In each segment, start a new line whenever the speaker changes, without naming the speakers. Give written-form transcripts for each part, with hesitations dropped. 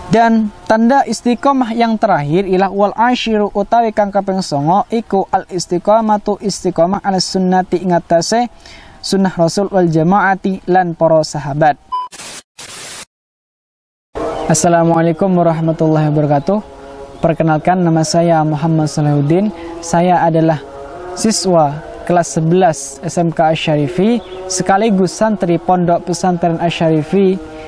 Dan tanda istiqomah yang terakhir ialah wal asyiru utawi kang kaping 9 iku al istiqomatu istiqomah ala sunnati ingatase sunnah Rasul wal jamaati lan para sahabat. Assalamualaikum warahmatullahi wabarakatuh. Perkenalkan, nama saya Muhammad Salahuddin. Saya adalah siswa kelas 11 SMK Asy-Syarifi sekaligus santri Pondok Pesantren Asy-Syarifi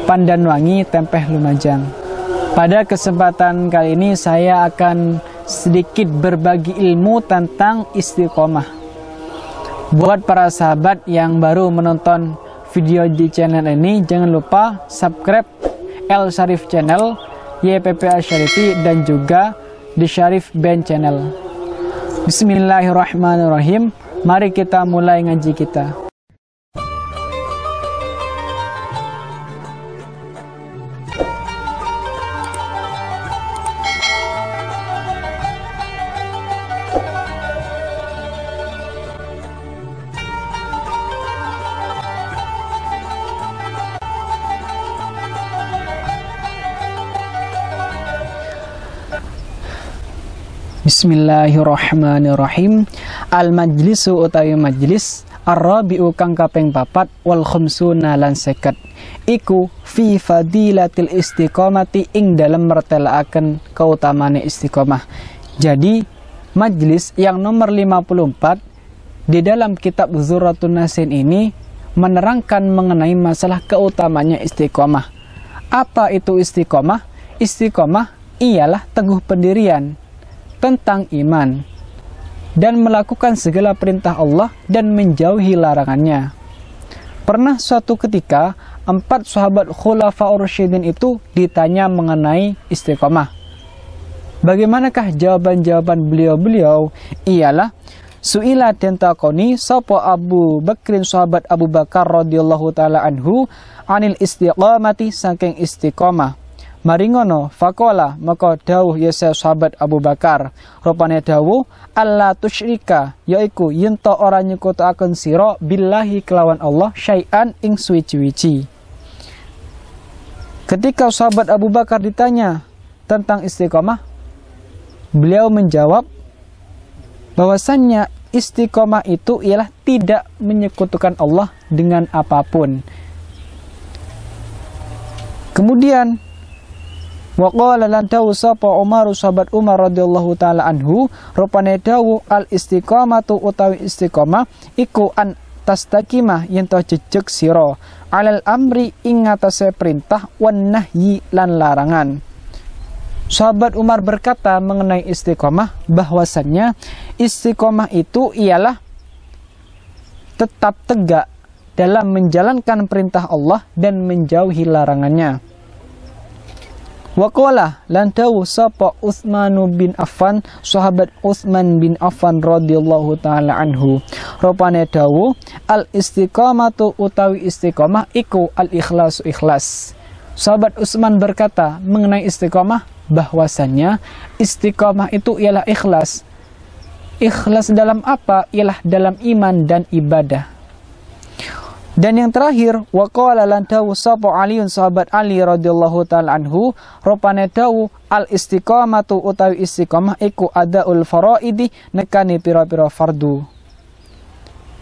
Pandanwangi, Tempeh, Lumajang. Pada kesempatan kali ini saya akan sedikit berbagi ilmu tentang istiqomah. Buat para sahabat yang baru menonton video di channel ini, jangan lupa subscribe El Syarif Channel, YPP Asy-Syarifi, dan juga The Syarif Band Channel. Bismillahirrahmanirrahim. Mari kita mulai ngaji kita. Bismillahirrahmanirrahim. Al-majlisu utawi majlis ar-rabi'u kang kaping 4 wal khumsuna lan 50 iku fi fadilatil istiqomati ing dalam mertelaaken kautamane istiqomah. Jadi majlis yang nomor 54 di dalam kitab Dzurratun Nasin ini menerangkan mengenai masalah keutamanya istiqomah. Apa itu istiqomah? Istiqomah ialah teguh pendirian tentang iman dan melakukan segala perintah Allah dan menjauhi larangannya. Pernah suatu ketika 4 sahabat Khulafaur Rasyidin itu ditanya mengenai istiqomah. Bagaimanakah jawaban-jawaban beliau-beliau? Ialah su'ila den takoni sapa Abu Bakrin, sahabat Abu Bakar radhiyallahu taala anhu, anil istiqomati saking istiqomah. Maringono fakola maka dawuh ya sahabat Abu Bakar, rupane dawuh alla tusyrika, yaiku yento ora nyekutaaken sira billahi kelawan Allah syai'an ing suwi-wiji. Ketika sahabat Abu Bakar ditanya tentang istiqomah, beliau menjawab bahwasannya istiqomah itu ialah tidak menyekutukan Allah dengan apapun. Kemudian wa qala lan dawu sapa Umar, sahabat Umar radhiyallahu taala anhu, rupane dawu al istiqamatu utawi istiqamah iku an tastaqimah yen to jejeg sira alal amri ing atase perintah wan nahyi lan larangan. Sahabat Umar berkata mengenai istiqamah bahwasannya istiqamah itu ialah tetap tegak dalam menjalankan perintah Allah dan menjauhi larangannya. Waqala lan dawu sapa Utsman bin Affan, sahabat Utsman bin Affan radhiyallahu taala anhu, rupane dawu al istiqamatu utawi istiqamah iku al ikhlasu ikhlas. Sahabat Utsman berkata mengenai istiqamah bahwasannya istiqamah itu ialah ikhlas. Ikhlas dalam apa? Ialah dalam iman dan ibadah. Dan yang terakhir, waqala lan dawu sapa Aliun, sahabat Ali radhiyallahu taala anhu, rupane dawu al istiqamatu utawi istiqamah iku adaul faraidi, nekani pira-pira fardu.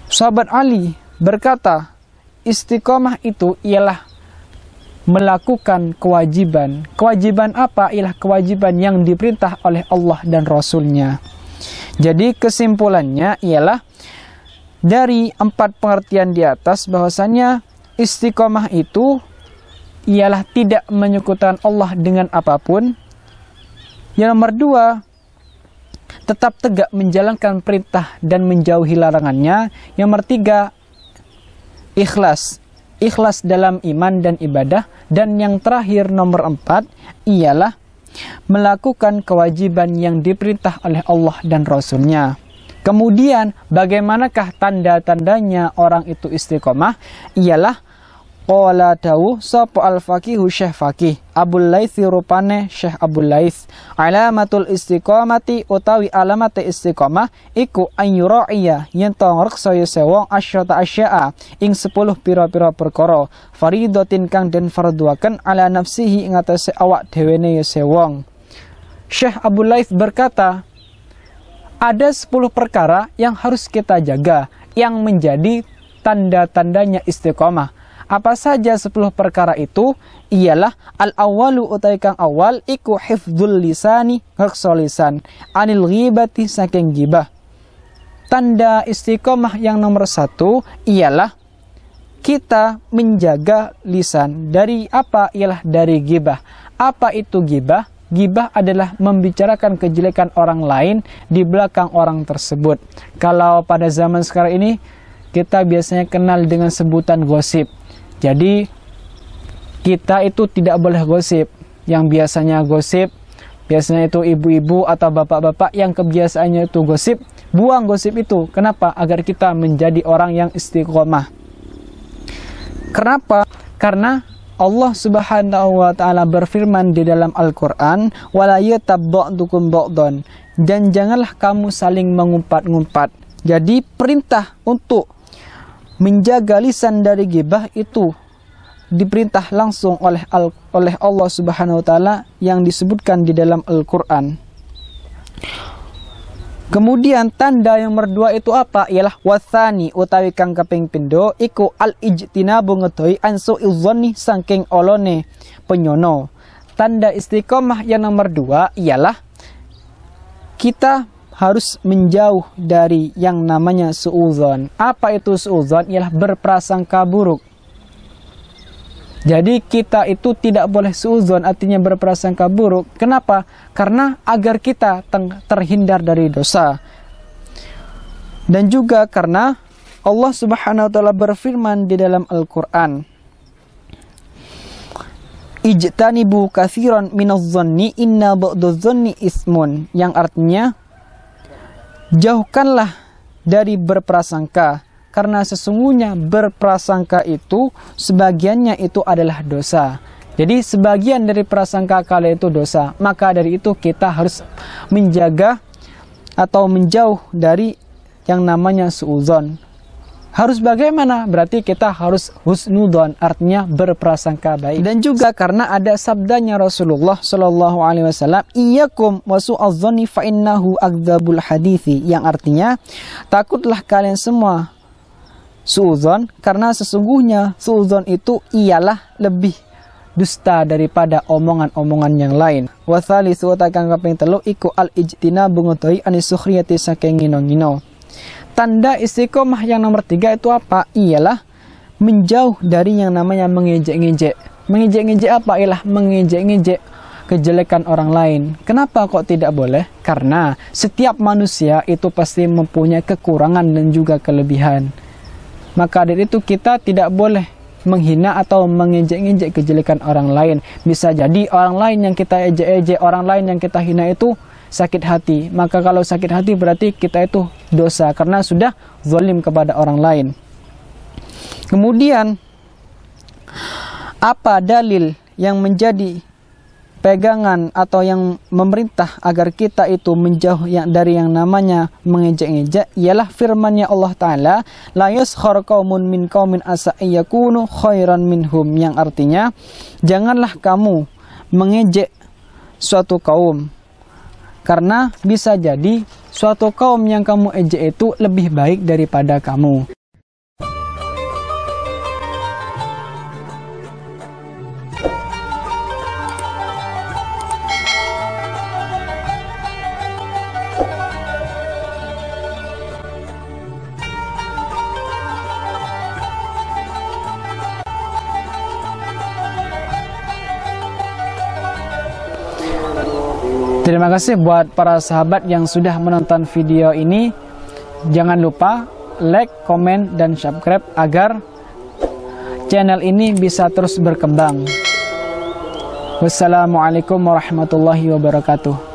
Sahabat Ali berkata istiqamah itu ialah melakukan kewajiban. Kewajiban apa? Ialah kewajiban yang diperintah oleh Allah dan Rasulnya. Jadi kesimpulannya ialah dari 4 pengertian di atas bahwasanya istiqomah itu ialah tidak menyekutukan Allah dengan apapun. Yang nomor 2, tetap tegak menjalankan perintah dan menjauhi larangannya. Yang nomor 3, ikhlas. Ikhlas dalam iman dan ibadah. Dan yang terakhir nomor 4 ialah melakukan kewajiban yang diperintah oleh Allah dan Rasulnya. Kemudian bagaimanakah tanda-tandanya orang itu istiqomah? Ialah Qala dawu sapa al-faqihu Syekh Faqih Abul Laits rupane Syekh Abul Laits, alamatul istiqomati utawi alamate istiqomah iku ayyura'iya yen to ngreksa ya sewong asyata asya'a ing 10 pira-pira perkara faridatin kang den farduaken ala nafsihi ing atase awak dhewene ya sewong. Syekh Abul Laits berkata, ada 10 perkara yang harus kita jaga yang menjadi tanda-tandanya istiqomah. Apa saja 10 perkara itu? Ialah al-awwalu utai kang awal iku hifdzul lisani ngrekso lisan anil ghibati saking gibah. Tanda istiqomah yang nomor 1 ialah kita menjaga lisan dari apa? Ialah dari gibah. Apa itu gibah? Gibah adalah membicarakan kejelekan orang lain di belakang orang tersebut. Kalau pada zaman sekarang ini kita biasanya kenal dengan sebutan gosip. Jadi kita itu tidak boleh gosip. Yang biasanya gosip, biasanya itu ibu-ibu atau bapak-bapak yang kebiasaannya itu gosip, buang gosip itu. Kenapa? Agar kita menjadi orang yang istiqomah. Kenapa? Karena Allah Subhanahu wa taala berfirman di dalam Al-Qur'an, "Wala yatab ba'dukum ba'dan." Dan janganlah kamu saling mengumpat-ngumpat. Jadi perintah untuk menjaga lisan dari ghibah itu diperintah langsung oleh Allah Subhanahu wa taala yang disebutkan di dalam Al-Qur'an. Kemudian tanda yang nomor 2 itu apa? Ialah wathani utawi kang kaping pindho iku al-ijtinabu ngedoi ansu izzoni saking olone penyono. Tanda istiqomah yang nomor 2 ialah kita harus menjauh dari yang namanya suudzon. Apa itu suudzon? Ialah berprasangka buruk. Jadi kita itu tidak boleh suudzon, artinya berprasangka buruk. Kenapa? Karena agar kita terhindar dari dosa. Dan juga karena Allah Subhanahu wa taala berfirman di dalam Al-Qur'an, "Ijtanibu katsiran minadh-dhanni inna ba'dadh-dhanni ismun." Yang artinya jauhkanlah dari berprasangka, karena sesungguhnya berprasangka itu sebagiannya itu adalah dosa. Jadi sebagian dari prasangka kalian itu dosa. Maka dari itu kita harus menjaga atau menjauh dari yang namanya suudzon. Harus bagaimana? Berarti kita harus husnudzon, artinya berprasangka baik. Dan juga karena ada sabdanya Rasulullah Shallallahu Alaihi Wasallam, "Iyyakum wasu'adzoni fa innahu akdzabul hadithi." Yang artinya takutlah kalian semua suudzon, karena sesungguhnya suudzon itu ialah lebih dusta daripada omongan-omongan yang lain. Wa tsalitsu takang kaping 3 iku al-ijtinabu ngutoi anisukhriyati saking ngino-ngino. Tanda istiqomah yang nomor 3 itu apa? Ialah menjauh dari yang namanya mengejek-ngejek. Mengejek-ngejek apa? Ialah mengejek-ngejek kejelekan orang lain. Kenapa kok tidak boleh? Karena setiap manusia itu pasti mempunyai kekurangan dan juga kelebihan. Maka dari itu kita tidak boleh menghina atau mengejek-ngejek kejelekan orang lain. Bisa jadi orang lain yang kita ejek-ejek, orang lain yang kita hina itu sakit hati. Maka kalau sakit hati berarti kita itu dosa karena sudah zalim kepada orang lain. Kemudian apa dalil yang menjadi pegangan atau yang memerintah agar kita itu menjauh dari yang namanya mengejek-ngejek? Ialah firman-Nya Allah Ta'ala, la yaskhar qaumun min qaumin asa yakunu khairan minhum, yang artinya janganlah kamu mengejek suatu kaum, karena bisa jadi suatu kaum yang kamu ejek itu lebih baik daripada kamu. Terima kasih buat para sahabat yang sudah menonton video ini. Jangan lupa like, komen, dan subscribe agar channel ini bisa terus berkembang. Wassalamualaikum warahmatullahi wabarakatuh.